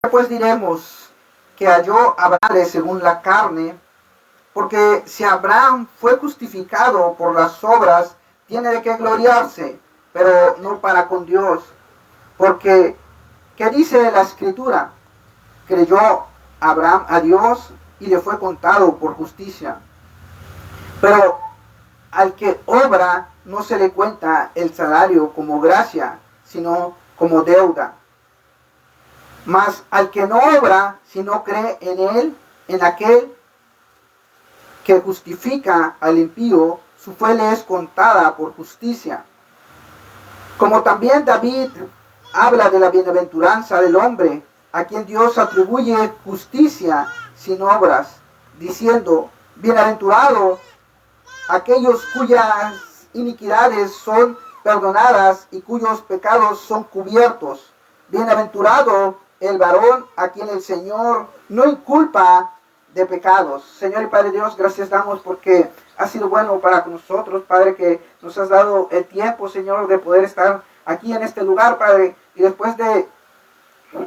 Pues diremos que halló Abraham según la carne, porque si Abraham fue justificado por las obras, tiene de qué gloriarse, pero no para con Dios. Porque, ¿qué dice la Escritura? Creyó Abraham a Dios y le fue contado por justicia. Pero al que obra no se le cuenta el salario como gracia, sino como deuda. Mas al que no obra, sino cree en él, en aquel que justifica al impío, su fe le es contada por justicia. Como también David habla de la bienaventuranza del hombre, a quien Dios atribuye justicia sin obras, diciendo, bienaventurado aquellos cuyas iniquidades son perdonadas y cuyos pecados son cubiertos. Bienaventurado el varón a quien el Señor no inculpa de pecados. Señor y Padre Dios, gracias damos porque has sido bueno para con nosotros, Padre, que nos has dado el tiempo, Señor, de poder estar aquí en este lugar, Padre, y después de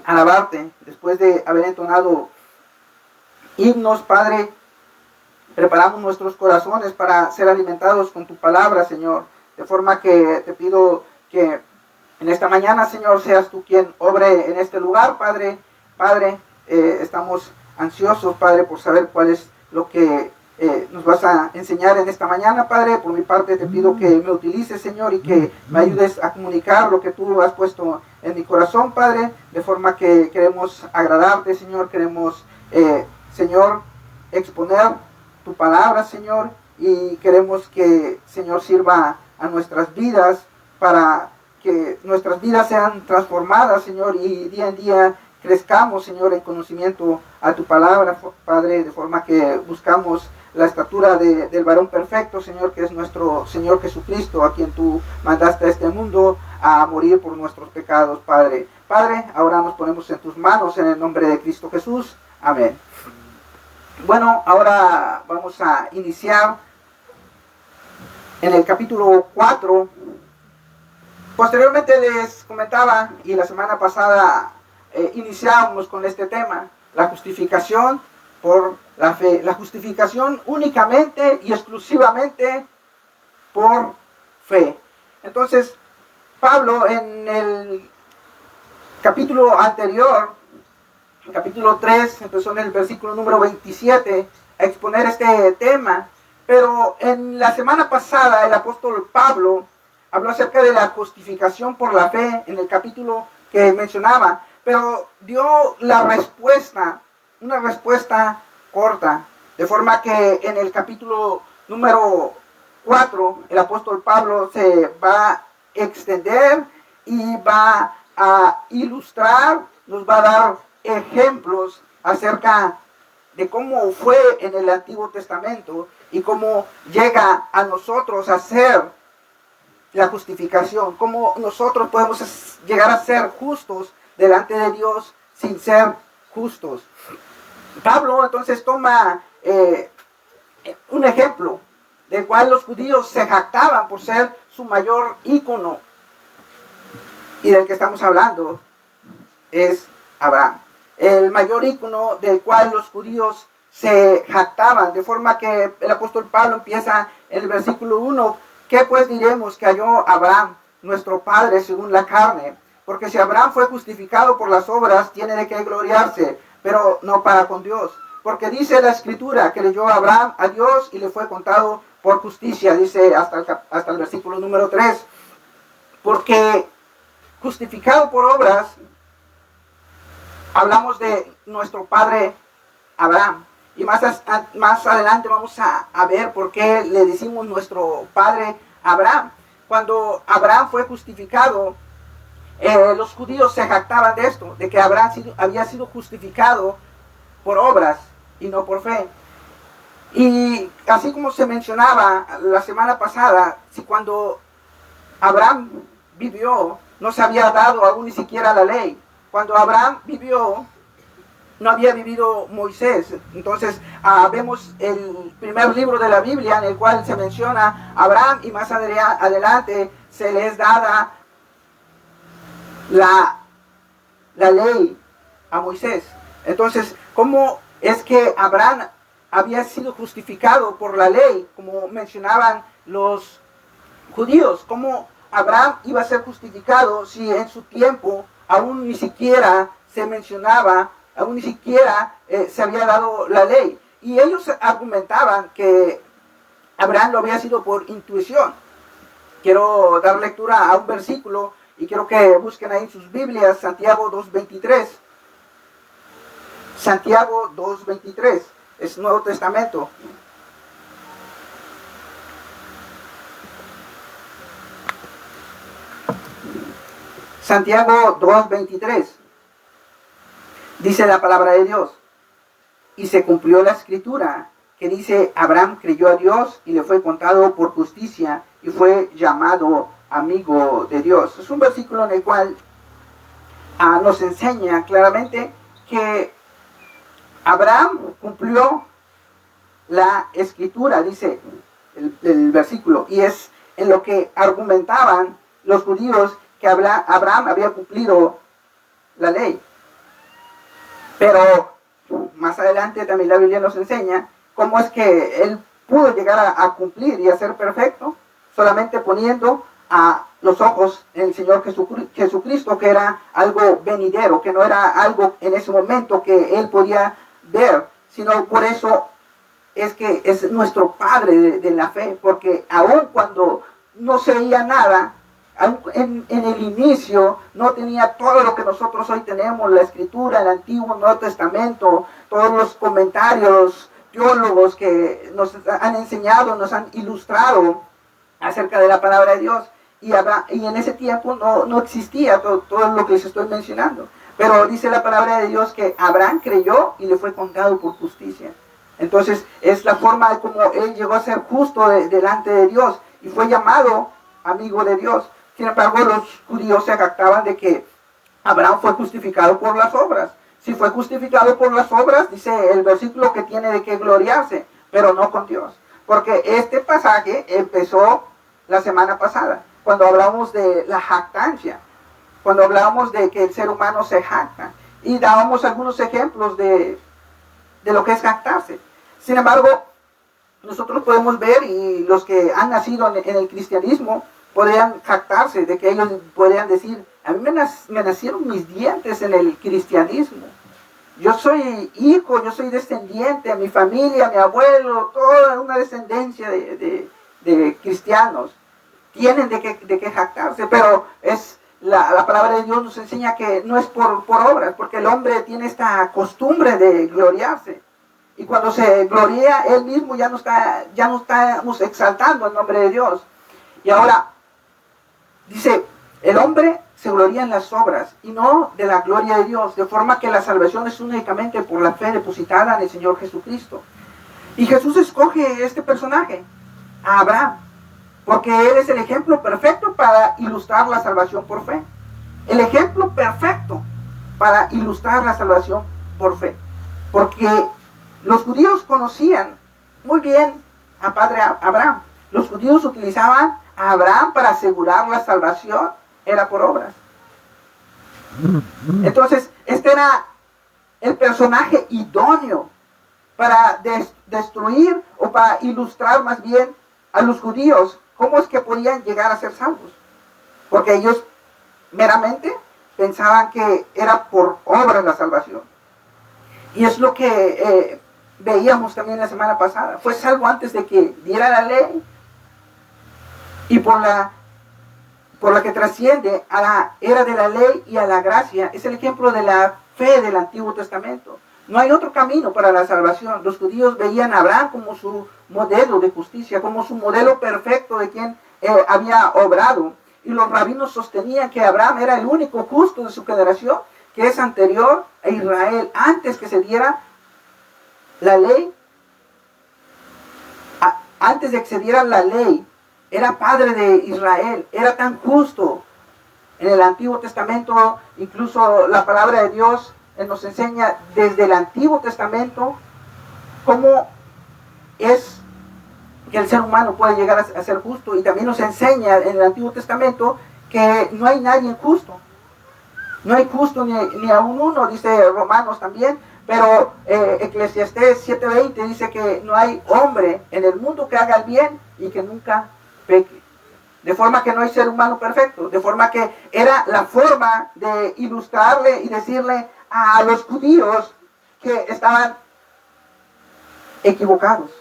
alabarte, después de haber entonado himnos, Padre, preparamos nuestros corazones para ser alimentados con tu palabra, Señor, de forma que te pido que en esta mañana, Señor, seas tú quien obre en este lugar, Padre. Padre, estamos ansiosos, Padre, por saber cuál es lo que nos vas a enseñar en esta mañana, Padre. Por mi parte te pido que me utilices, Señor, y que me ayudes a comunicar lo que tú has puesto en mi corazón, Padre, de forma que queremos agradarte, Señor. Queremos, Señor, exponer tu palabra, Señor, y queremos que, Señor, sirva a nuestras vidas para que nuestras vidas sean transformadas, Señor, y día en día crezcamos, Señor, en conocimiento a tu palabra, Padre, de forma que buscamos la estatura del varón perfecto, Señor, que es nuestro Señor Jesucristo, a quien tú mandaste a este mundo a morir por nuestros pecados, Padre. Padre, ahora nos ponemos en tus manos en el nombre de Cristo Jesús. Amén. Bueno, ahora vamos a iniciar en el capítulo 4. Posteriormente les comentaba, y la semana pasada iniciábamos con este tema, la justificación por la fe, la justificación únicamente y exclusivamente por fe. Entonces, Pablo en el capítulo anterior, el capítulo 3, empezó en el versículo número 27 a exponer este tema, pero en la semana pasada el apóstol Pablo habló acerca de la justificación por la fe en el capítulo que mencionaba, pero dio la respuesta, una respuesta corta, de forma que en el capítulo número 4 el apóstol Pablo se va a extender y va a ilustrar, nos va a dar ejemplos acerca de cómo fue en el Antiguo Testamento y cómo llega a nosotros a ser la justificación, cómo nosotros podemos llegar a ser justos delante de Dios sin ser justos. Pablo entonces toma un ejemplo del cual los judíos se jactaban por ser su mayor ícono, y del que estamos hablando es Abraham, el mayor ícono del cual los judíos se jactaban, de forma que el apóstol Pablo empieza en el versículo 1: ¿qué pues diremos que halló Abraham, nuestro padre, según la carne? Porque si Abraham fue justificado por las obras, tiene de qué gloriarse, pero no para con Dios. Porque dice la Escritura que leyó Abraham a Dios y le fue contado por justicia, dice hasta el versículo número 3. Porque justificado por obras, hablamos de nuestro padre Abraham. Y más adelante vamos a ver por qué le decimos nuestro padre Abraham. Cuando Abraham fue justificado, los judíos se jactaban de esto, de que Abraham había sido justificado por obras y no por fe. Y así como se mencionaba la semana pasada, si cuando Abraham vivió no se había dado aún ni siquiera la ley, cuando Abraham vivió no había vivido Moisés. Entonces vemos el primer libro de la Biblia en el cual se menciona a Abraham, y más adelante se les dada la ley a Moisés. Entonces, ¿cómo es que Abraham había sido justificado por la ley, como mencionaban los judíos? ¿Cómo Abraham iba a ser justificado si en su tiempo aún ni siquiera se mencionaba, aún ni siquiera se había dado la ley? Y ellos argumentaban que Abraham lo había sido por intuición. Quiero dar lectura a un versículo y quiero que busquen ahí en sus Biblias, Santiago 2.23. Santiago 2.23, es Nuevo Testamento. Santiago 2.23, dice la palabra de Dios: y se cumplió la escritura que dice, Abraham creyó a Dios y le fue contado por justicia y fue llamado amigo de Dios. Es un versículo en el cual nos enseña claramente que Abraham cumplió la escritura, dice el versículo, y es en lo que argumentaban los judíos que Abraham había cumplido la ley. Pero más adelante también la Biblia nos enseña cómo es que él pudo llegar a cumplir y a ser perfecto solamente poniendo a los ojos en el Señor Jesucristo, que era algo venidero, que no era algo en ese momento que él podía ver, sino por eso es que es nuestro Padre de la fe, porque aun cuando no se veía nada, en el inicio no tenía todo lo que nosotros hoy tenemos, la Escritura, el Antiguo, Nuevo Testamento, todos los comentarios, teólogos que nos han enseñado, nos han ilustrado acerca de la palabra de Dios. Y en ese tiempo no existía todo lo que les estoy mencionando. Pero dice la palabra de Dios que Abraham creyó y le fue contado por justicia. Entonces es la forma de cómo él llegó a ser justo delante de Dios y fue llamado amigo de Dios. Sin embargo, los judíos se jactaban de que Abraham fue justificado por las obras. Si fue justificado por las obras, dice el versículo que tiene de qué gloriarse, pero no con Dios. Porque este pasaje empezó la semana pasada, cuando hablamos de la jactancia, cuando hablábamos de que el ser humano se jacta, y dábamos algunos ejemplos de lo que es jactarse. Sin embargo, nosotros podemos ver, y los que han nacido en el cristianismo, podrían jactarse de que ellos podrían decir, a mí me nacieron mis dientes en el cristianismo. Yo soy hijo, yo soy descendiente, mi familia, mi abuelo, toda una descendencia de cristianos. Tienen de qué jactarse, pero es la palabra de Dios nos enseña que no es por obras, porque el hombre tiene esta costumbre de gloriarse. Y cuando se gloria él mismo, ya no estamos exaltando el nombre de Dios. Y ahora, dice, el hombre se gloria en las obras y no de la gloria de Dios, de forma que la salvación es únicamente por la fe depositada en el Señor Jesucristo. Y Jesús escoge este personaje, a Abraham, porque él es el ejemplo perfecto para ilustrar la salvación por fe. El ejemplo perfecto para ilustrar la salvación por fe. Porque los judíos conocían muy bien a padre Abraham. Los judíos utilizaban a Abraham para asegurar la salvación, era por obras. Entonces, este era el personaje idóneo para destruir o para ilustrar más bien a los judíos cómo es que podían llegar a ser salvos. Porque ellos meramente pensaban que era por obras la salvación. Y es lo que veíamos también la semana pasada. Fue salvo antes de que diera la ley, y por la que trasciende a la era de la ley y a la gracia. Es el ejemplo de la fe del Antiguo Testamento. No hay otro camino para la salvación. Los judíos veían a Abraham como su modelo de justicia, como su modelo perfecto de quien había obrado. Y los rabinos sostenían que Abraham era el único justo de su generación, que es anterior a Israel. Antes que se diera la ley, antes de que se diera la ley, era padre de Israel, era tan justo. En el Antiguo Testamento, incluso la palabra de Dios nos enseña desde el Antiguo Testamento cómo es que el ser humano puede llegar a ser justo, y también nos enseña en el Antiguo Testamento que no hay nadie justo. No hay justo ni aún uno, dice Romanos también, pero Eclesiastés 7:20 dice que no hay hombre en el mundo que haga el bien y que nunca peque. De forma que no hay ser humano perfecto, de forma que era la forma de ilustrarle y decirle a los judíos que estaban equivocados,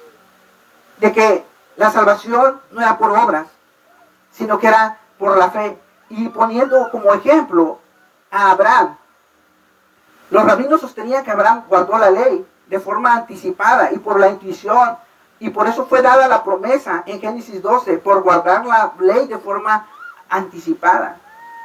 de que la salvación no era por obras, sino que era por la fe. Y poniendo como ejemplo a Abraham, los rabinos sostenían que Abraham guardó la ley de forma anticipada y por la intuición, y por eso fue dada la promesa en Génesis 12, por guardar la ley de forma anticipada.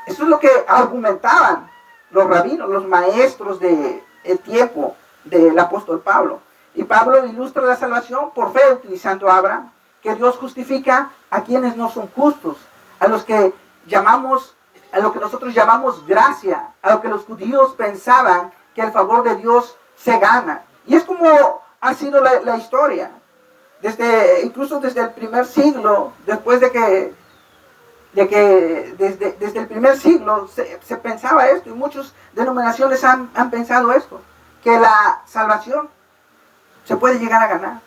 Eso es lo que argumentaban los rabinos, los maestros del tiempo del apóstol Pablo. Y Pablo ilustra la salvación por fe utilizando a Abraham, que Dios justifica a quienes no son justos, a los que llamamos, a lo que nosotros llamamos gracia, a lo que los judíos pensaban que el favor de Dios se gana. Y es como ha sido la historia. Incluso desde el primer siglo, después desde el primer siglo se pensaba esto, y muchas denominaciones han pensado esto, que la salvación se puede llegar a ganar.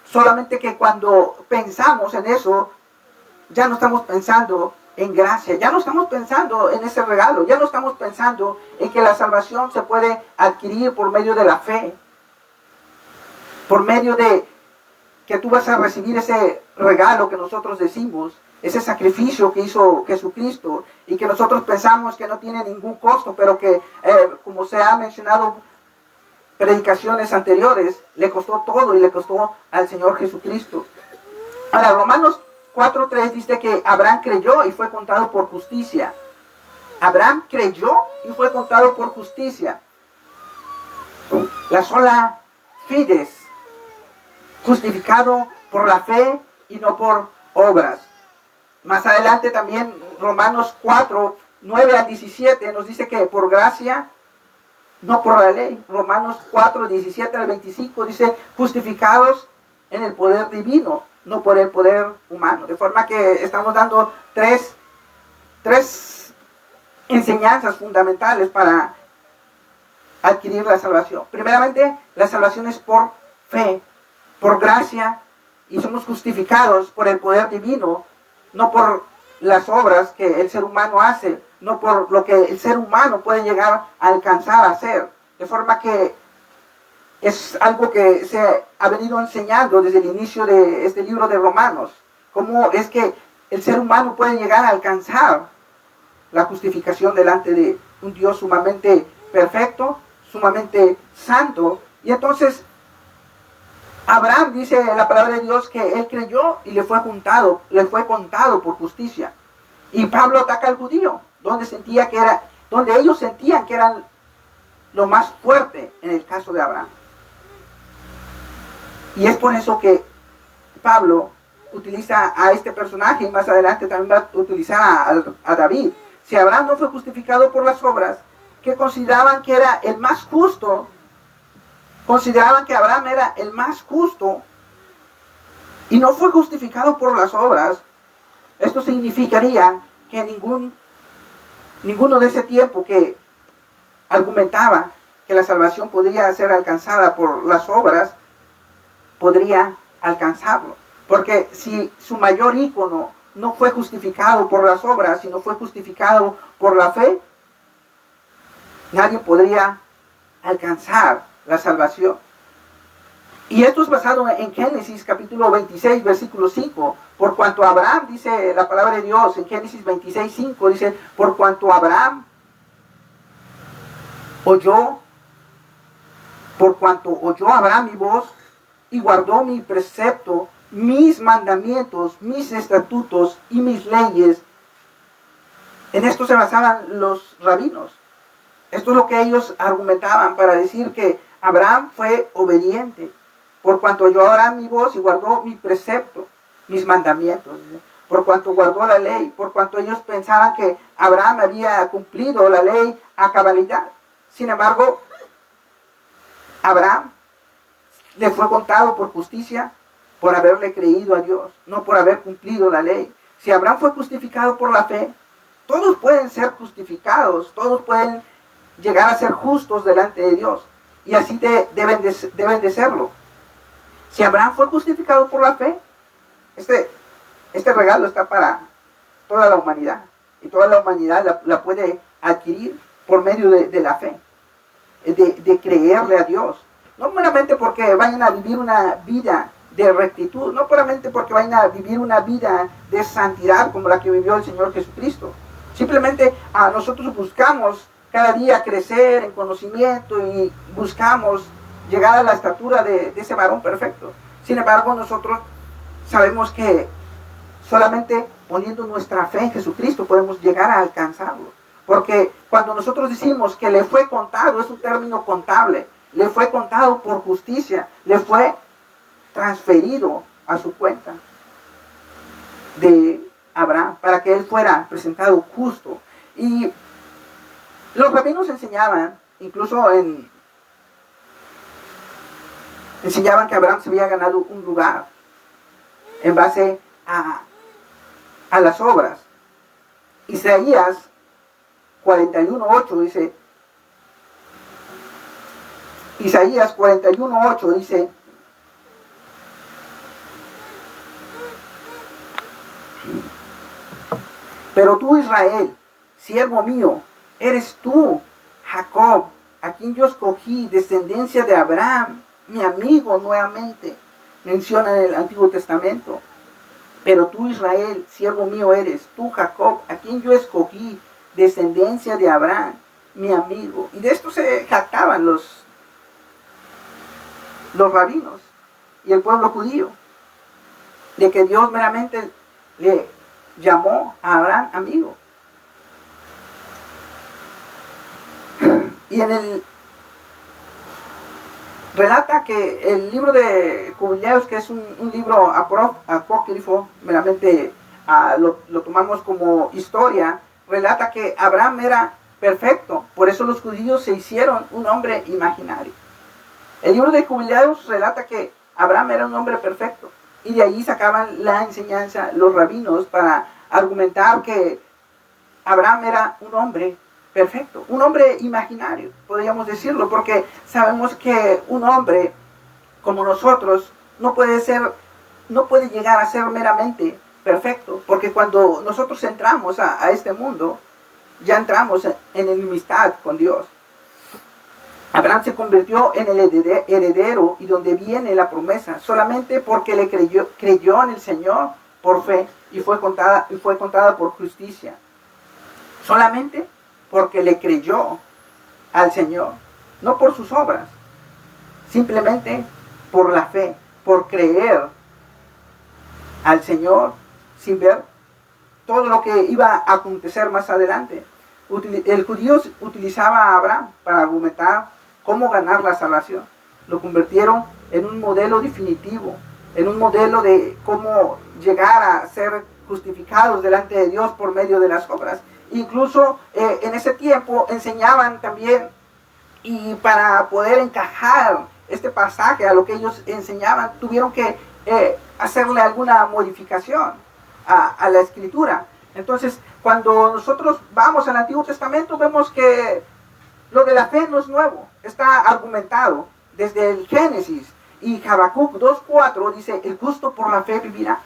Solamente que cuando pensamos en eso, ya no estamos pensando en gracia, ya no estamos pensando en ese regalo, ya no estamos pensando en que la salvación se puede adquirir por medio de la fe, por medio de que tú vas a recibir ese regalo que nosotros decimos, ese sacrificio que hizo Jesucristo y que nosotros pensamos que no tiene ningún costo, pero que, como se ha mencionado predicaciones anteriores, le costó todo y le costó al Señor Jesucristo. Ahora, Romanos 4:3 dice que Abraham creyó y fue contado por justicia. Abraham creyó y fue contado por justicia. La sola fides, justificado por la fe y no por obras. Más adelante también Romanos 4:9-17 nos dice que por gracia, no por la ley. Romanos 4:17-25 dice justificados en el poder divino, no por el poder humano. De forma que estamos dando tres enseñanzas fundamentales para adquirir la salvación. Primeramente, la salvación es por fe, por gracia, y somos justificados por el poder divino, no por las obras que el ser humano hace, no por lo que el ser humano puede llegar a alcanzar a hacer. De forma que es algo que se ha venido enseñando desde el inicio de este libro de Romanos, cómo es que el ser humano puede llegar a alcanzar la justificación delante de un Dios sumamente perfecto, sumamente santo. Y entonces Abraham, dice la palabra de Dios, que él creyó y le fue contado por justicia. Y Pablo ataca al judío, donde ellos sentían que eran lo más fuerte en el caso de Abraham. Y es por eso que Pablo utiliza a este personaje, y más adelante también va a utilizar a David. Si Abraham no fue justificado por las obras, que consideraban que era el más justo, consideraban que Abraham era el más justo, y no fue justificado por las obras, esto significaría que ninguno de ese tiempo que argumentaba que la salvación podría ser alcanzada por las obras, podría alcanzarlo. Porque si su mayor ícono no fue justificado por las obras, sino fue justificado por la fe, nadie podría alcanzar la salvación. Y esto es basado en Génesis capítulo 26, versículo 5. Por cuanto Abraham, dice la palabra de Dios en Génesis 26, 5, dice, por cuanto Abraham oyó Abraham mi voz y guardó mi precepto, mis mandamientos, mis estatutos y mis leyes. En esto se basaban los rabinos. Esto es lo que ellos argumentaban para decir que Abraham fue obediente. Por cuanto oyó Abraham mi voz y guardó mi precepto, mis mandamientos. Por cuanto guardó la ley, por cuanto ellos pensaban que Abraham había cumplido la ley a cabalidad. Sin embargo, Abraham le fue contado por justicia por haberle creído a Dios, no por haber cumplido la ley. Si Abraham fue justificado por la fe, todos pueden ser justificados, todos pueden llegar a ser justos delante de Dios. Y así deben de serlo. Si Abraham fue justificado por la fe, este regalo está para toda la humanidad. Y toda la humanidad la puede adquirir por medio de la fe. De creerle a Dios. No meramente porque vayan a vivir una vida de rectitud, no solamente porque vayan a vivir una vida de santidad como la que vivió el Señor Jesucristo. Simplemente nosotros buscamos cada día crecer en conocimiento y buscamos llegar a la estatura de ese varón perfecto. Sin embargo, nosotros sabemos que solamente poniendo nuestra fe en Jesucristo podemos llegar a alcanzarlo. Porque cuando nosotros decimos que le fue contado, es un término contable, le fue contado por justicia, le fue transferido a su cuenta de Abraham, para que él fuera presentado justo. Y los rabinos enseñaban, incluso enseñaban que Abraham se había ganado un lugar en base a las obras. Isaías 41:8 dice, Isaías 41:8 dice, pero tú, Israel, siervo mío, eres tú, Jacob, a quien yo escogí, descendencia de Abraham, mi amigo. Nuevamente menciona en el Antiguo Testamento. Pero tú, Israel, siervo mío eres, tú, Jacob, a quien yo escogí, descendencia de Abraham, mi amigo. Y de esto se jactaban los rabinos y el pueblo judío, de que Dios meramente le llamó a Abraham amigo. Y relata que el libro de Jubileos, que es un libro apócrifo, meramente lo tomamos como historia, relata que Abraham era perfecto, por eso los judíos se hicieron un hombre imaginario. El libro de Jubileos relata que Abraham era un hombre perfecto, y de ahí sacaban la enseñanza los rabinos para argumentar que Abraham era un hombre perfecto, un hombre imaginario, podríamos decirlo, porque sabemos que un hombre como nosotros no puede llegar a ser meramente perfecto, porque cuando nosotros entramos a este mundo, ya entramos en enemistad con Dios. Abraham se convirtió en el heredero y donde viene la promesa, solamente porque le creyó en el Señor por fe y fue contada por justicia. Solamente porque le creyó al Señor, no por sus obras, simplemente por la fe, por creer al Señor sin ver todo lo que iba a acontecer más adelante. El judío utilizaba a Abraham para argumentar cómo ganar la salvación. Lo convirtieron en un modelo definitivo, en un modelo de cómo llegar a ser justificados delante de Dios por medio de las obras. Incluso en ese tiempo enseñaban también, y para poder encajar este pasaje a lo que ellos enseñaban, tuvieron que hacerle alguna modificación a la escritura. Entonces, cuando nosotros vamos al Antiguo Testamento, vemos que lo de la fe no es nuevo, está argumentado desde el Génesis. Y Habacuc 2:4 dice, el justo por la fe vivirá.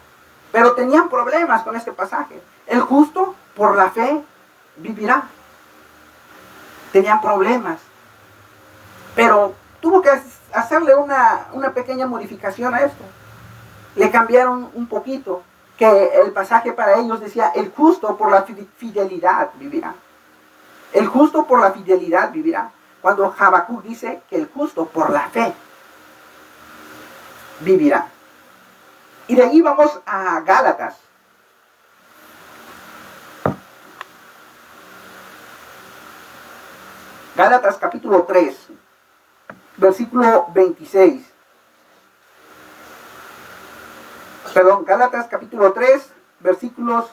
Pero tenían problemas con este pasaje. El justo por la fe vivirá. Tenían problemas. Pero tuvo que hacerle una pequeña modificación a esto. Le cambiaron un poquito, que el pasaje para ellos decía, el justo por la fidelidad vivirá. El justo por la fidelidad vivirá. Cuando Habacuc dice que el justo por la fe vivirá. Y de ahí vamos a Gálatas. Gálatas capítulo 3, versículo 26. Gálatas capítulo 3, versículos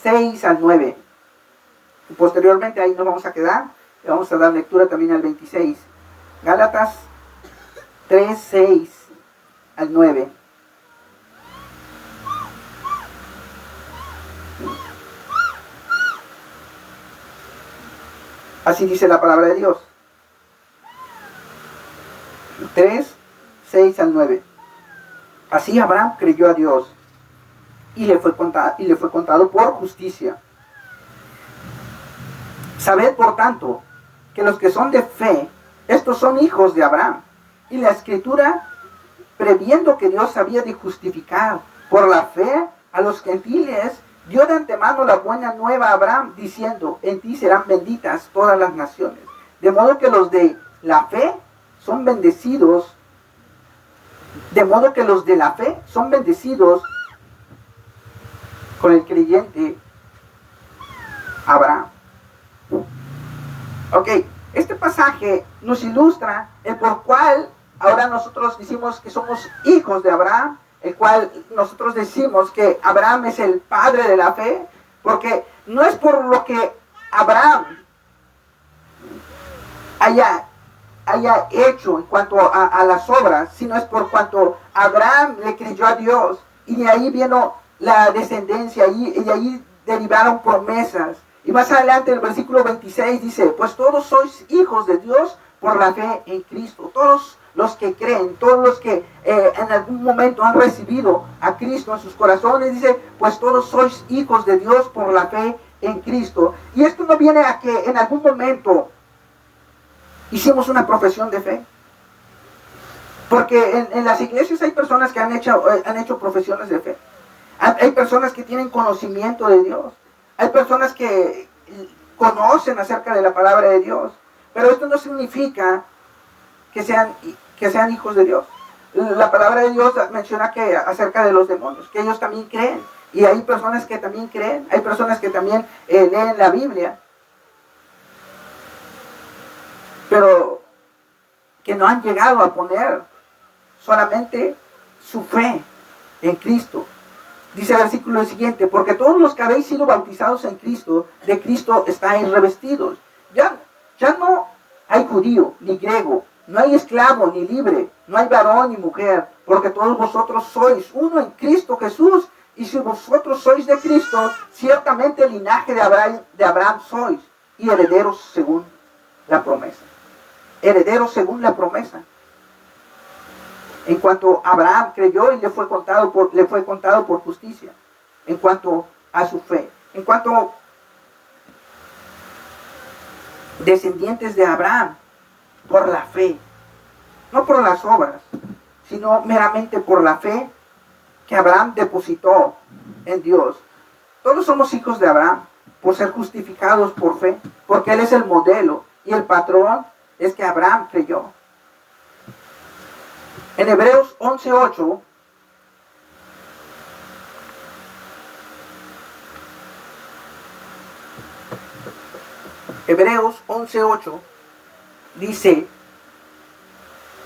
6 al 9. Y posteriormente ahí nos vamos a quedar. Y vamos a dar lectura también al 26. Gálatas 3, 6 al 9. Así dice la palabra de Dios. 3, 6 al 9. Así Abraham creyó a Dios y le fue contado por justicia. Sabed, por tanto, que los que son de fe, estos son hijos de Abraham. Y la Escritura, previendo que Dios había de justificar por la fe a los gentiles, dio de antemano la buena nueva a Abraham, diciendo, en ti serán benditas todas las naciones. De modo que los de la fe son bendecidos, de modo que los de la fe son bendecidos con el creyente Abraham. Ok, este pasaje nos ilustra el por cual ahora nosotros decimos que somos hijos de Abraham, el cual nosotros decimos que Abraham es el padre de la fe, porque no es por lo que Abraham haya hecho en cuanto a las obras, sino es por cuanto Abraham le creyó a Dios, y de ahí vino la descendencia, y de ahí derivaron promesas. Y más adelante el versículo 26 dice, pues todos sois hijos de Dios por la fe en Cristo. Todos los que creen, todos los que en algún momento han recibido a Cristo en sus corazones, dice, pues todos sois hijos de Dios por la fe en Cristo. Y esto no viene a que en algún momento hicimos una profesión de fe. Porque en las iglesias hay personas que han hecho profesiones de fe. Hay personas que tienen conocimiento de Dios. Hay personas que conocen acerca de la palabra de Dios. Pero esto no significa que sean hijos de Dios. La palabra de Dios menciona que acerca de los demonios, que ellos también creen. Y hay personas que también creen. Hay personas que también leen la Biblia. Pero que no han llegado a poner solamente su fe en Cristo. Dice el versículo siguiente, porque todos los que habéis sido bautizados en Cristo, de Cristo estáis revestidos. Ya no hay judío ni griego, no hay esclavo ni libre, no hay varón ni mujer, porque todos vosotros sois uno en Cristo Jesús. Y si vosotros sois de Cristo, ciertamente el linaje de Abraham sois, y herederos según la promesa. Herederos según la promesa. En cuanto Abraham creyó y le fue contado por justicia. En cuanto a su fe. En cuanto descendientes de Abraham, por la fe. No por las obras, sino meramente por la fe que Abraham depositó en Dios. Todos somos hijos de Abraham por ser justificados por fe, porque Él es el modelo y el patrón es que Abraham creyó. En Hebreos 11:8 Hebreos 11:8 dice,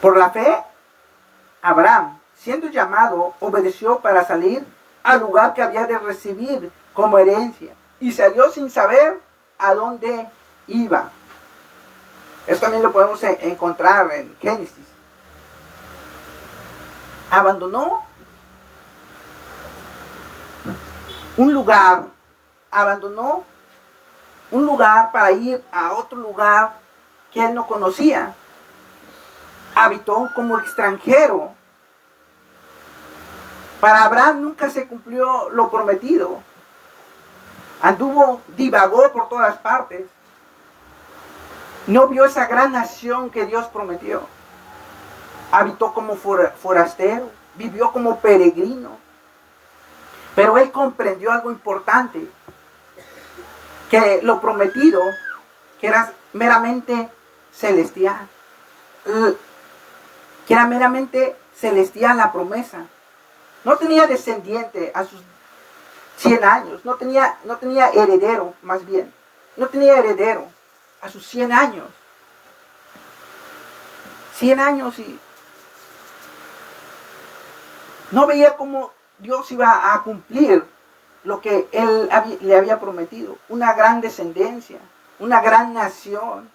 por la fe, Abraham, siendo llamado, obedeció para salir al lugar que había de recibir como herencia, y salió sin saber a dónde iba. Esto también lo podemos encontrar en Génesis. Abandonó un lugar para ir a otro lugar que él no conocía. Habitó como extranjero. Para Abraham nunca se cumplió lo prometido. Divagó por todas partes. No vio esa gran nación que Dios prometió. Habitó como forastero, vivió como peregrino. Pero él comprendió algo importante, que lo prometido, que era meramente celestial, la promesa. No tenía descendiente a sus 100 años, no tenía heredero, más bien. No tenía heredero a sus 100 años. 100 años y no veía cómo Dios iba a cumplir lo que Él le había prometido. Una gran descendencia, una gran nación,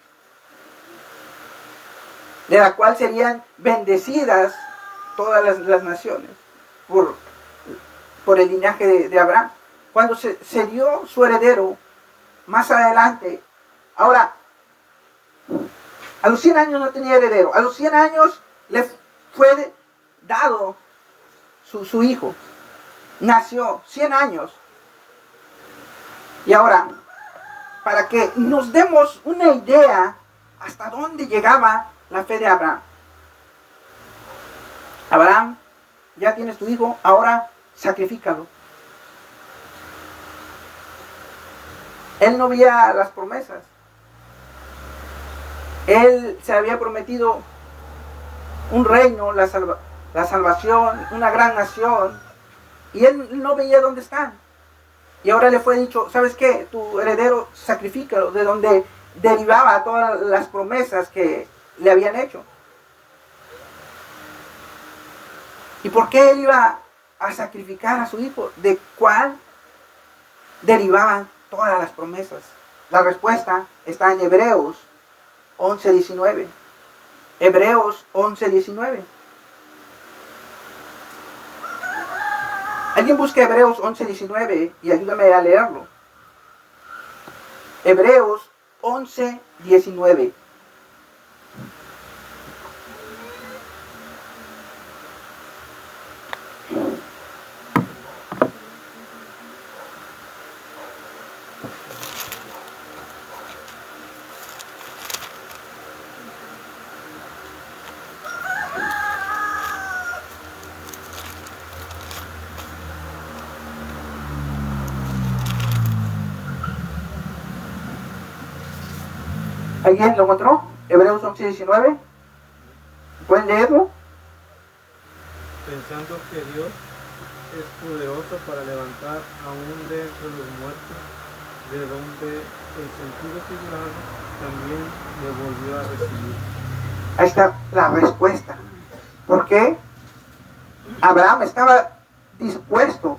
de la cual serían bendecidas todas las naciones por el linaje de Abraham. Cuando se dio su heredero, más adelante, ahora, A los 100 años no tenía heredero. A los 100 años le fue dado su hijo. Nació 100 años. Y ahora, para que nos demos una idea hasta dónde llegaba la fe de Abraham. Abraham, ya tienes tu hijo, ahora sacrifícalo. Él no veía las promesas. Él se había prometido un reino, la salvación, una gran nación, y él no veía dónde están. Y ahora le fue dicho, ¿sabes qué? Tu heredero, sacrifícalo, de donde derivaba todas las promesas que le habían hecho. ¿Y por qué él iba a sacrificar a su hijo? ¿De cuál derivaban todas las promesas? La respuesta está en Hebreos 11:19. Hebreos 11:19. Alguien busque Hebreos 11:19 y ayúdame a leerlo. Hebreos 11:19. ¿Alguien lo encontró? Hebreos 11:19. ¿Pueden leerlo? Pensando que Dios es poderoso para levantar aún de entre los muertos, de donde el sentido figurado también le volvió a recibir. Ahí está la respuesta. ¿Por qué? Abraham estaba dispuesto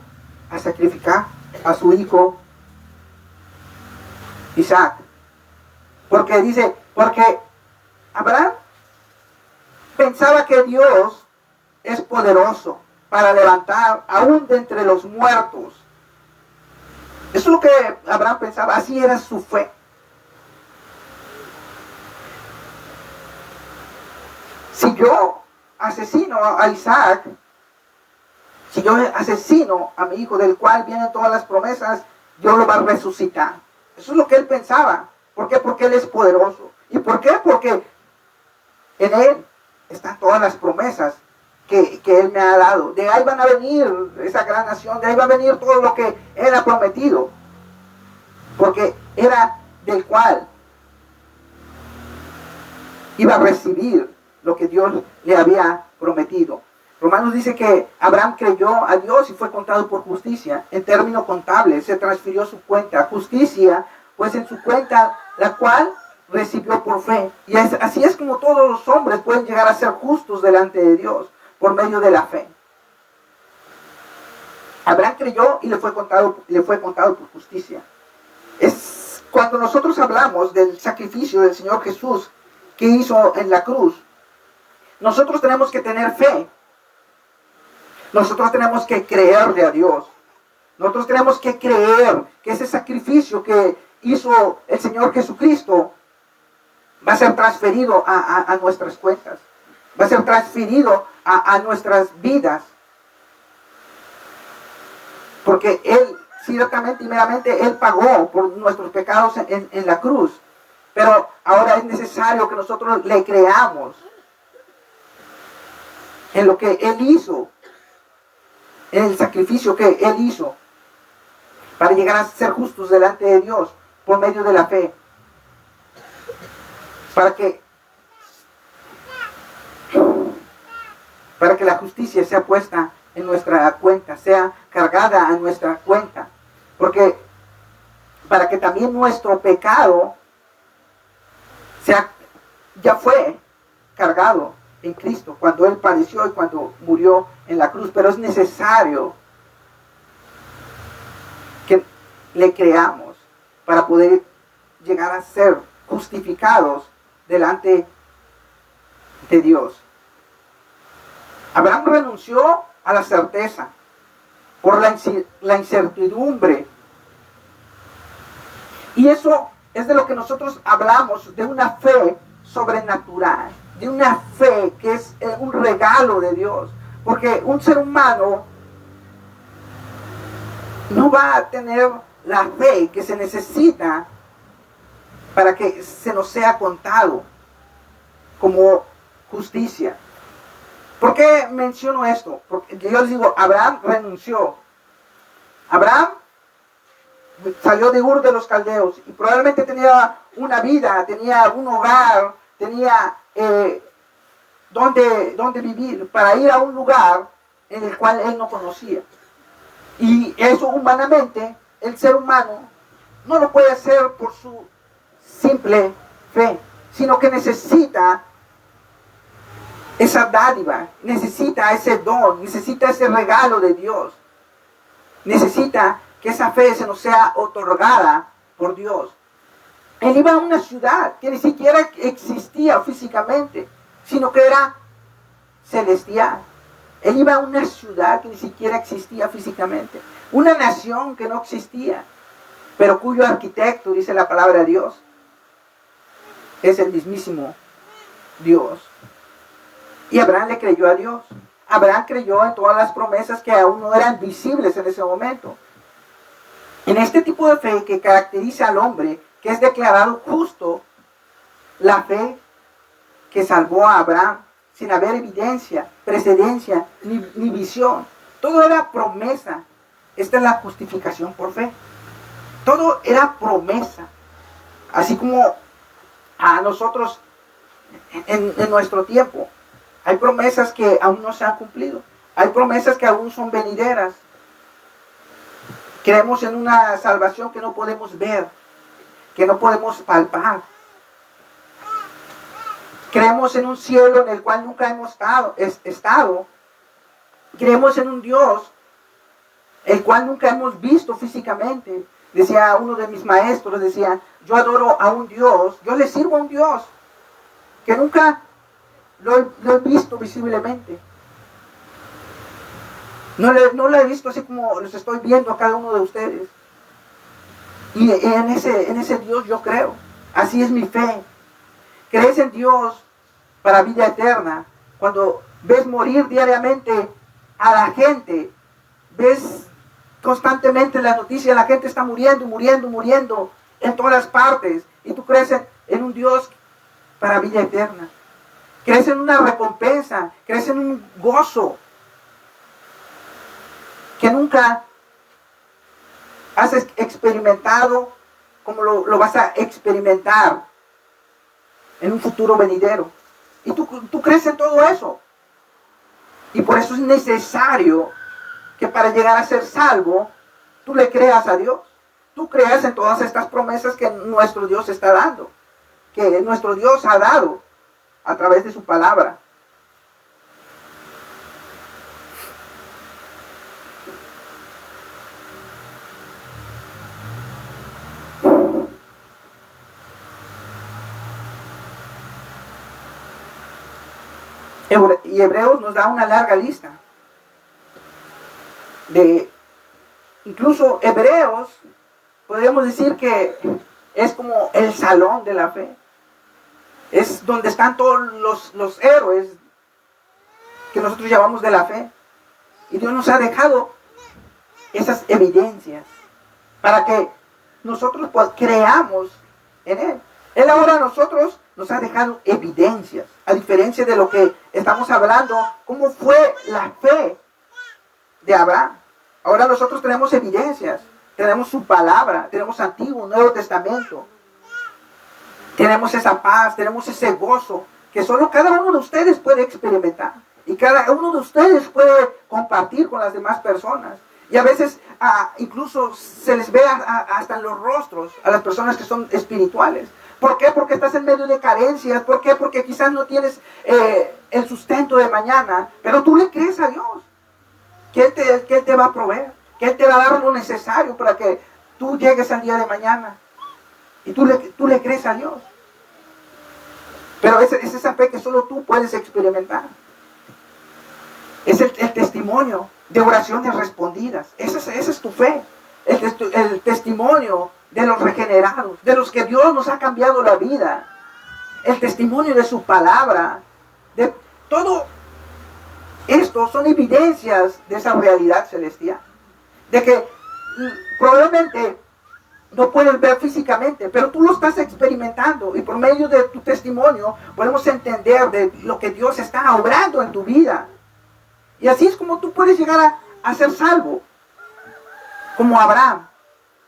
a sacrificar a su hijo Isaac. Porque Abraham pensaba que Dios es poderoso para levantar aún de entre los muertos. Eso es lo que Abraham pensaba, así era su fe. Si yo asesino a Isaac, si yo asesino a mi hijo del cual vienen todas las promesas, Dios lo va a resucitar. Eso es lo que él pensaba. ¿Por qué? Porque Él es poderoso. ¿Y por qué? Porque en Él están todas las promesas que Él me ha dado. De ahí van a venir esa gran nación, de ahí va a venir todo lo que Él ha prometido. Porque era del cual iba a recibir lo que Dios le había prometido. Romanos dice que Abraham creyó a Dios y fue contado por justicia. En términos contables se transfirió su cuenta. Justicia, pues en su cuenta, la cual recibió por fe. Y así es como todos los hombres pueden llegar a ser justos delante de Dios, por medio de la fe. Abraham creyó y le fue contado por justicia. Es cuando nosotros hablamos del sacrificio del Señor Jesús que hizo en la cruz, nosotros tenemos que tener fe. Nosotros tenemos que creerle a Dios. Nosotros tenemos que creer que ese sacrificio que hizo el Señor Jesucristo va a ser transferido a nuestras cuentas. Va a ser transferido a nuestras vidas. Porque Él, ciertamente y meramente, Él pagó por nuestros pecados en la cruz. Pero ahora es necesario que nosotros le creamos en lo que Él hizo, en el sacrificio que Él hizo, para llegar a ser justos delante de Dios por medio de la fe. Para que la justicia sea puesta en nuestra cuenta, sea cargada a nuestra cuenta. Porque para que también nuestro pecado ya fue cargado en Cristo cuando Él padeció y cuando murió en la cruz. Pero es necesario que le creamos para poder llegar a ser justificados delante de Dios. Abraham renunció a la certeza por la incertidumbre. Y eso es de lo que nosotros hablamos, de una fe sobrenatural, de una fe que es un regalo de Dios. Porque un ser humano no va a tener la fe que se necesita para que se nos sea contado como justicia. ¿Por qué menciono esto? Porque yo les digo, Abraham renunció. Abraham salió de Ur de los Caldeos y probablemente tenía una vida, tenía un hogar, tenía donde vivir, para ir a un lugar en el cual él no conocía. Y eso humanamente, el ser humano no lo puede hacer por su simple fe, sino que necesita esa dádiva, necesita ese don, necesita ese regalo de Dios. Necesita que esa fe se nos sea otorgada por Dios. Él iba a una ciudad que ni siquiera existía físicamente, sino que era celestial. Él iba a una ciudad que ni siquiera existía físicamente, una nación que no existía, pero cuyo arquitecto, dice la palabra de Dios, es el mismísimo Dios. Y Abraham le creyó a Dios. Abraham creyó en todas las promesas que aún no eran visibles en ese momento. En este tipo de fe que caracteriza al hombre, que es declarado justo, la fe que salvó a Abraham, sin haber evidencia, precedencia, ni visión. Todo era promesa. Esta es la justificación por fe. Todo era promesa. Así como a nosotros en nuestro tiempo, hay promesas que aún no se han cumplido. Hay promesas que aún son venideras. Creemos en una salvación que no podemos ver, que no podemos palpar. Creemos en un cielo en el cual nunca hemos estado. Creemos en un Dios el cual nunca hemos visto físicamente. Decía uno de mis maestros, decía, yo adoro a un Dios, yo le sirvo a un Dios que nunca lo he visto visiblemente. No lo he visto así como los estoy viendo a cada uno de ustedes. Y en ese Dios yo creo. Así es mi fe. Crees en Dios para vida eterna. Cuando ves morir diariamente a la gente, ves constantemente en las noticias, la gente está muriendo en todas las partes. Y tú crees en un Dios para vida eterna. Crees en una recompensa, crees en un gozo que nunca has experimentado como lo vas a experimentar en un futuro venidero. Y tú crees en todo eso. Y por eso es necesario que para llegar a ser salvo, tú le creas a Dios. Tú creas en todas estas promesas que nuestro Dios está dando, que nuestro Dios ha dado a través de su palabra. Y Hebreos nos da una larga lista. Incluso Hebreos, podríamos decir que es como el salón de la fe. Es donde están todos los héroes que nosotros llamamos de la fe. Y Dios nos ha dejado esas evidencias para que nosotros creamos en Él. Él ahora a nosotros nos ha dejado evidencias, a diferencia de lo que estamos hablando, cómo fue la fe de Abraham. Ahora nosotros tenemos evidencias, tenemos su palabra, tenemos Antiguo, Nuevo Testamento. Tenemos esa paz, tenemos ese gozo que solo cada uno de ustedes puede experimentar. Y cada uno de ustedes puede compartir con las demás personas. Y a veces incluso se les ve hasta en los rostros a las personas que son espirituales. ¿Por qué? Porque estás en medio de carencias. ¿Por qué? Porque quizás no tienes el sustento de mañana. Pero tú le crees a Dios. Que Él te va a proveer. Que Él te va a dar lo necesario para que tú llegues al día de mañana. Y tú le crees a Dios. Pero es esa fe que solo tú puedes experimentar. Es el testimonio de oraciones respondidas. Esa es tu fe. El testimonio de los regenerados, de los que Dios nos ha cambiado la vida, el testimonio de su palabra, de todo esto son evidencias de esa realidad celestial, de que probablemente no puedes ver físicamente, pero tú lo estás experimentando y por medio de tu testimonio podemos entender de lo que Dios está obrando en tu vida. Y así es como tú puedes llegar a ser salvo, como Abraham.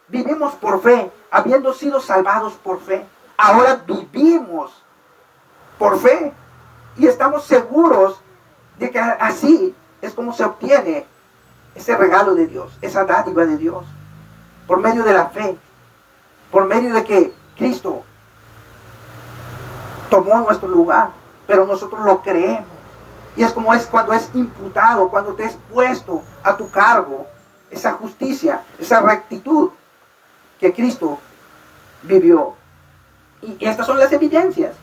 Vivimos por fe, habiendo sido salvados por fe. Ahora vivimos por fe y estamos seguros de que así es como se obtiene ese regalo de Dios, esa dádiva de Dios, por medio de la fe, por medio de que Cristo tomó nuestro lugar, pero nosotros lo creemos. Y es como es cuando es imputado, cuando te es puesto a tu cargo esa justicia, esa rectitud que Cristo vivió. Y estas son las evidencias.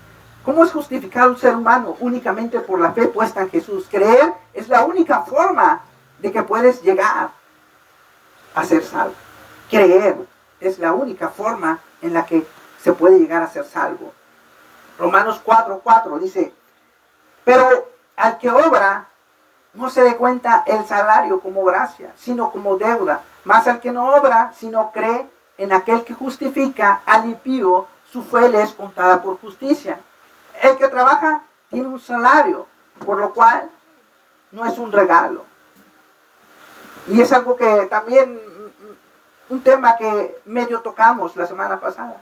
¿Cómo es justificado un ser humano? Únicamente por la fe puesta en Jesús. Creer es la única forma de que puedes llegar a ser salvo. Creer es la única forma en la que se puede llegar a ser salvo. Romanos 4:4 dice, pero al que obra no se le cuenta el salario como gracia, sino como deuda. Mas al que no obra, sino cree en aquel que justifica al impío, su fe le es contada por justicia. El que trabaja tiene un salario, por lo cual no es un regalo. Y es algo que también, un tema que medio tocamos la semana pasada.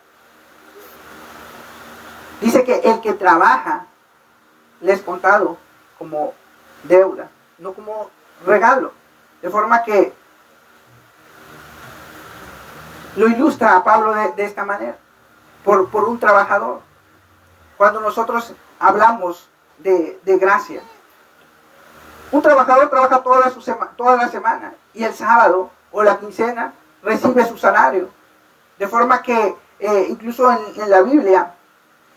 Dice que el que trabaja le es contado como deuda, no como regalo. De forma que lo ilustra a Pablo de esta manera, por un trabajador. Cuando nosotros hablamos de gracia, un trabajador trabaja toda la semana y el sábado o la quincena recibe su salario. De forma que incluso en la Biblia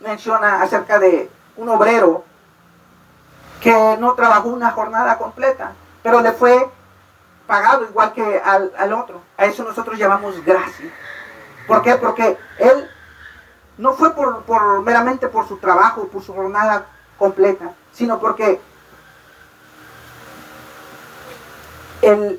menciona acerca de un obrero que no trabajó una jornada completa, pero le fue pagado igual que al otro. A eso nosotros llamamos gracia. ¿Por qué? Porque él no fue meramente por su trabajo, por su jornada completa, sino porque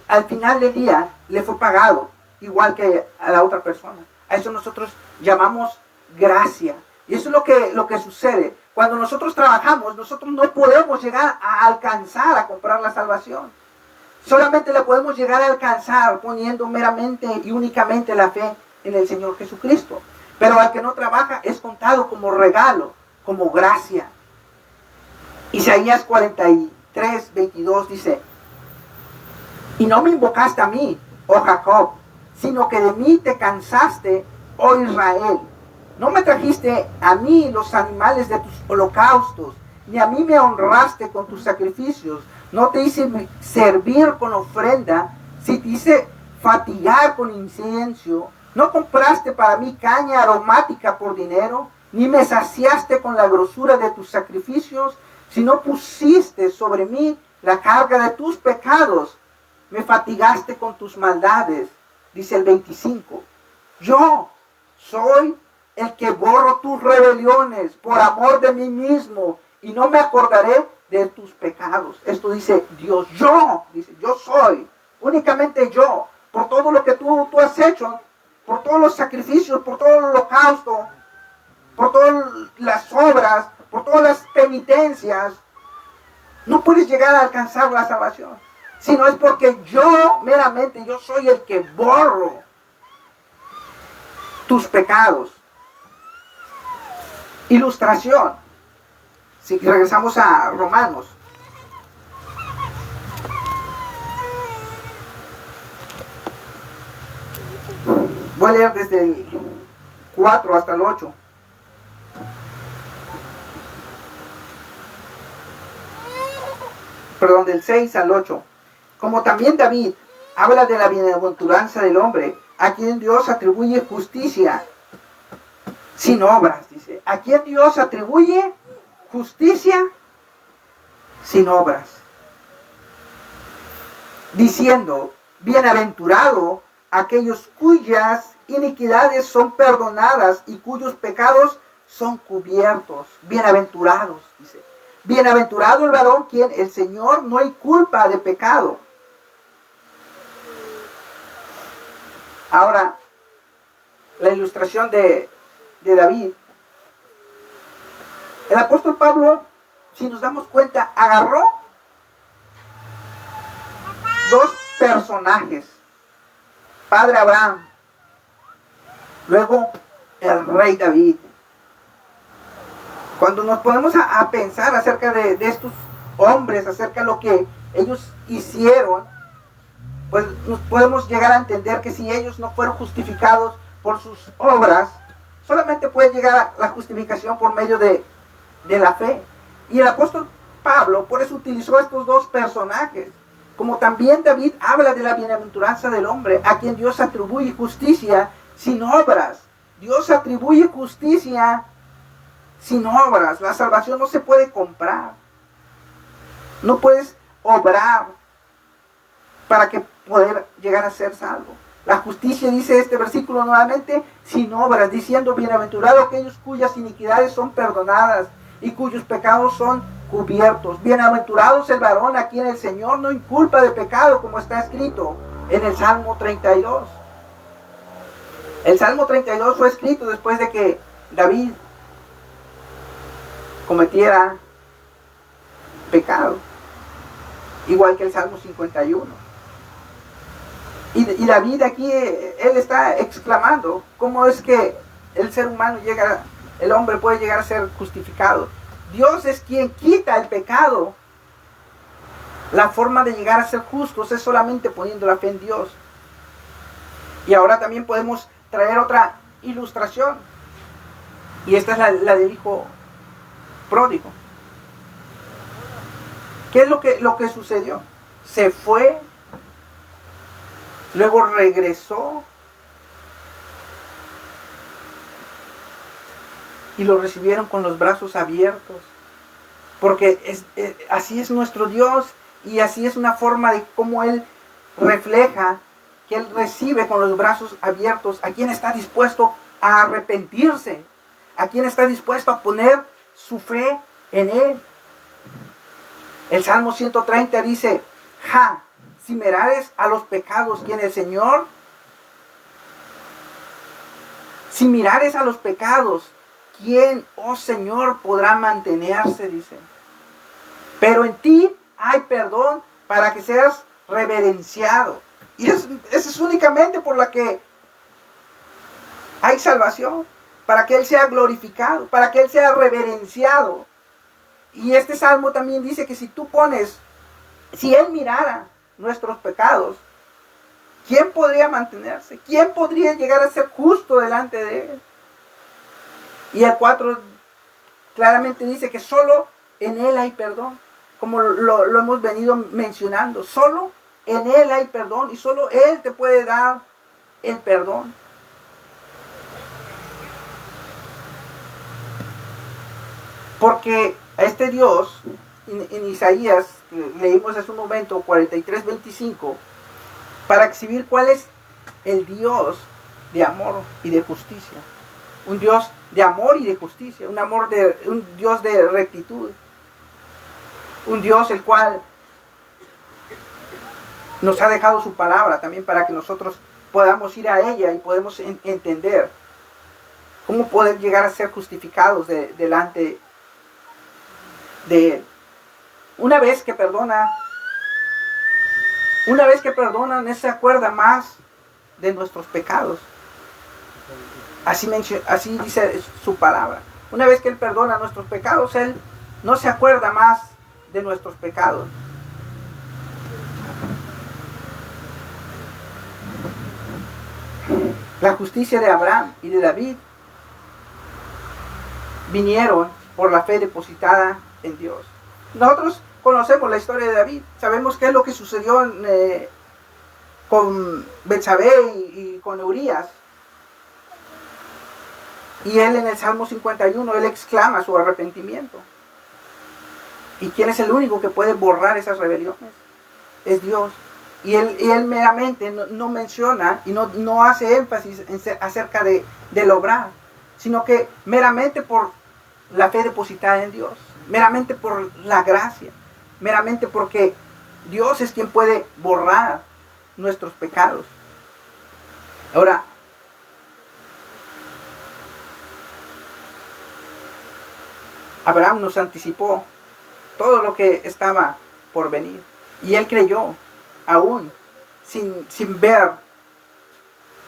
al final del día le fue pagado igual que a la otra persona. A eso nosotros llamamos gracia. Y eso es lo que sucede. Cuando nosotros trabajamos, nosotros no podemos llegar a alcanzar a comprar la salvación. Solamente la podemos llegar a alcanzar poniendo meramente y únicamente la fe en el Señor Jesucristo. Pero al que no trabaja es contado como regalo, como gracia. Isaías 43:22 dice, y no me invocaste a mí, oh Jacob, sino que de mí te cansaste, oh Israel. No me trajiste a mí los animales de tus holocaustos, ni a mí me honraste con tus sacrificios. No te hice servir con ofrenda, si te hice fatigar con incienso. No compraste para mí caña aromática por dinero, ni me saciaste con la grosura de tus sacrificios, sino pusiste sobre mí la carga de tus pecados. Me fatigaste con tus maldades, dice el 25. Yo soy el que borro tus rebeliones por amor de mí mismo y no me acordaré de tus pecados. Esto dice Dios, dice yo soy, únicamente yo, por todo lo que tú has hecho, por todos los sacrificios, por todo el holocausto, por todas las obras, por todas las penitencias, no puedes llegar a alcanzar la salvación. Sino es porque meramente yo soy el que borro tus pecados. Ilustración. Si regresamos a Romanos. Voy a leer desde el 4 hasta el 8. Perdón, del 6 al 8. Como también David habla de la bienaventuranza del hombre, a quien Dios atribuye justicia sin obras, dice. ¿A quién Dios atribuye justicia sin obras? Diciendo, bienaventurado aquellos cuyas iniquidades son perdonadas y cuyos pecados son cubiertos. Bienaventurados, dice. Bienaventurado el varón quien el Señor no hay culpa de pecado. Ahora, la ilustración de David. El apóstol Pablo, si nos damos cuenta, agarró dos personajes. Padre Abraham, luego el rey David. Cuando nos ponemos a pensar acerca de estos hombres, acerca de lo que ellos hicieron, pues nos podemos llegar a entender que si ellos no fueron justificados por sus obras, solamente puede llegar la justificación por medio de la fe. Y el apóstol Pablo por eso utilizó estos dos personajes. Como también David habla de la bienaventuranza del hombre, a quien Dios atribuye justicia sin obras. Dios atribuye justicia sin obras. La salvación no se puede comprar. No puedes obrar para que poder llegar a ser salvo. La justicia, dice este versículo nuevamente, sin obras, diciendo: bienaventurados aquellos cuyas iniquidades son perdonadas y cuyos pecados son cubiertos. Bienaventurados el varón a quien el Señor no inculpa de pecado, como está escrito en el Salmo 32. El Salmo 32 fue escrito después de que David cometiera pecado, igual que el Salmo 51. Y David aquí, él está exclamando cómo es que el ser humano el hombre puede llegar a ser justificado. Dios es quien quita el pecado. La forma de llegar a ser justos es solamente poniendo la fe en Dios. Y ahora también podemos traer otra ilustración. Y esta es la del hijo pródigo. ¿Qué es lo que sucedió? Se fue, luego regresó y lo recibieron con los brazos abiertos, porque así es nuestro Dios, y así es una forma de cómo Él refleja que Él recibe con los brazos abiertos a quien está dispuesto a arrepentirse, a quien está dispuesto a poner su fe en Él. El Salmo 130 dice: si mirares a los pecados, ¿quién es el Señor? Si mirares a los pecados, ¿quién, oh Señor, podrá mantenerse? Dice. Pero en ti hay perdón para que seas reverenciado. Y eso es únicamente por la que hay salvación, para que Él sea glorificado, para que Él sea reverenciado. Y este salmo también dice que si Él mirara nuestros pecados, ¿quién podría mantenerse? ¿Quién podría llegar a ser justo delante de Él? Y el 4 claramente dice que solo en Él hay perdón, como lo hemos venido mencionando. Solo en Él hay perdón y solo Él te puede dar el perdón. Porque a este Dios, en Isaías, que leímos hace un momento, 43:25, para exhibir cuál es el Dios de amor y de justicia. Un Dios de amor y de justicia, un Dios de rectitud, un Dios el cual nos ha dejado su palabra también para que nosotros podamos ir a ella y podemos entender cómo poder llegar a ser justificados delante de Él. Una vez que perdonan, no se acuerda más de nuestros pecados. Así dice su palabra. Una vez que Él perdona nuestros pecados, Él no se acuerda más de nuestros pecados. La justicia de Abraham y de David vinieron por la fe depositada en Dios. Nosotros conocemos la historia de David, sabemos qué es lo que sucedió con Betsabé y con Urías. Y él en el Salmo 51, él exclama su arrepentimiento. ¿Y quién es el único que puede borrar esas rebeliones? Es Dios. Y él meramente no menciona y no hace énfasis acerca del obrar, sino que meramente por la fe depositada en Dios, meramente por la gracia, meramente porque Dios es quien puede borrar nuestros pecados. Ahora, Abraham nos anticipó todo lo que estaba por venir. Y él creyó, aún sin ver,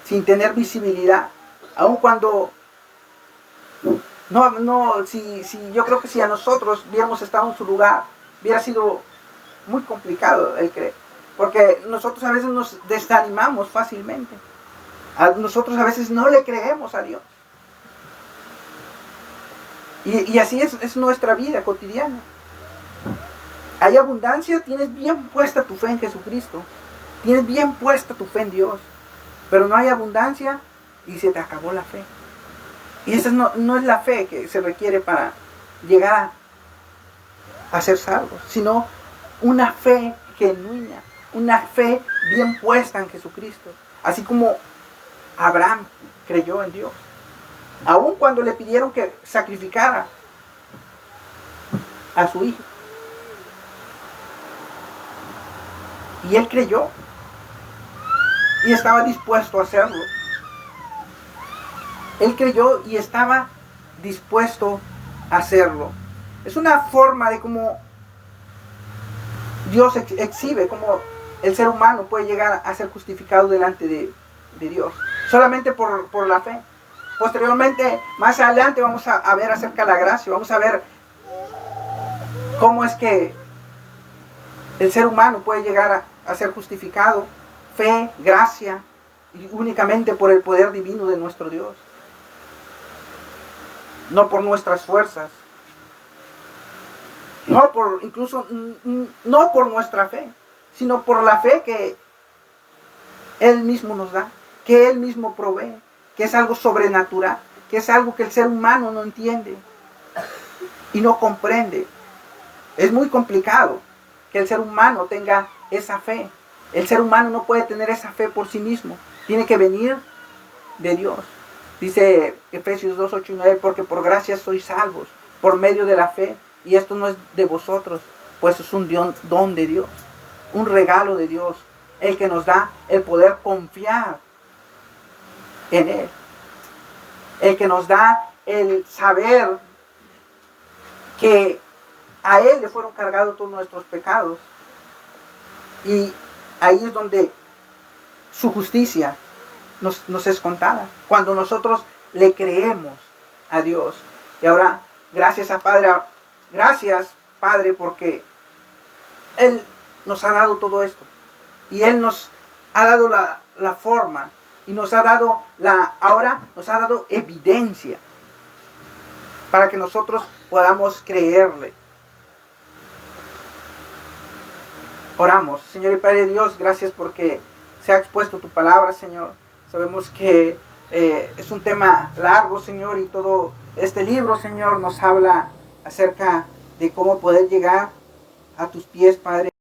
sin tener visibilidad, aun cuando si yo creo que si a nosotros hubiéramos estado en su lugar, hubiera sido muy complicado el creer, porque nosotros a veces nos desanimamos fácilmente, nosotros a veces no le creemos a Dios, y así es nuestra vida cotidiana. Hay abundancia, tienes bien puesta tu fe en Jesucristo, tienes bien puesta tu fe en Dios, pero no hay abundancia y se te acabó la fe. Y esa no es la fe que se requiere para llegar a ser salvos, sino una fe genuina, una fe bien puesta en Jesucristo. Así como Abraham creyó en Dios, aun cuando le pidieron que sacrificara a su hijo. Y él creyó y estaba dispuesto a hacerlo. Él creyó y estaba dispuesto a hacerlo. Es una forma de cómo Dios exhibe, cómo el ser humano puede llegar a ser justificado delante de Dios, solamente por la fe. Posteriormente, más adelante, vamos a ver acerca de la gracia, vamos a ver cómo es que el ser humano puede llegar a ser justificado, fe, gracia, y únicamente por el poder divino de nuestro Dios. No por nuestras fuerzas, no por nuestra fe, sino por la fe que Él mismo nos da, que Él mismo provee, que es algo sobrenatural, que es algo que el ser humano no entiende y no comprende. Es muy complicado que el ser humano tenga esa fe. El ser humano no puede tener esa fe por sí mismo, tiene que venir de Dios. Dice Efesios 2, 8 y 9, porque por gracia sois salvos, por medio de la fe, y esto no es de vosotros, pues es un don de Dios, un regalo de Dios, el que nos da el poder confiar en Él, el que nos da el saber que a Él le fueron cargados todos nuestros pecados, y ahí es donde su justicia nos es contada, cuando nosotros le creemos a Dios. Y ahora, gracias Padre, porque Él nos ha dado todo esto, y Él nos ha dado la forma, y nos ha dado ahora nos ha dado evidencia para que nosotros podamos creerle. Oramos. Señor y Padre Dios, gracias porque se ha expuesto tu palabra, Señor. Sabemos que es un tema largo, Señor, y todo este libro, Señor, nos habla acerca de cómo poder llegar a tus pies, Padre.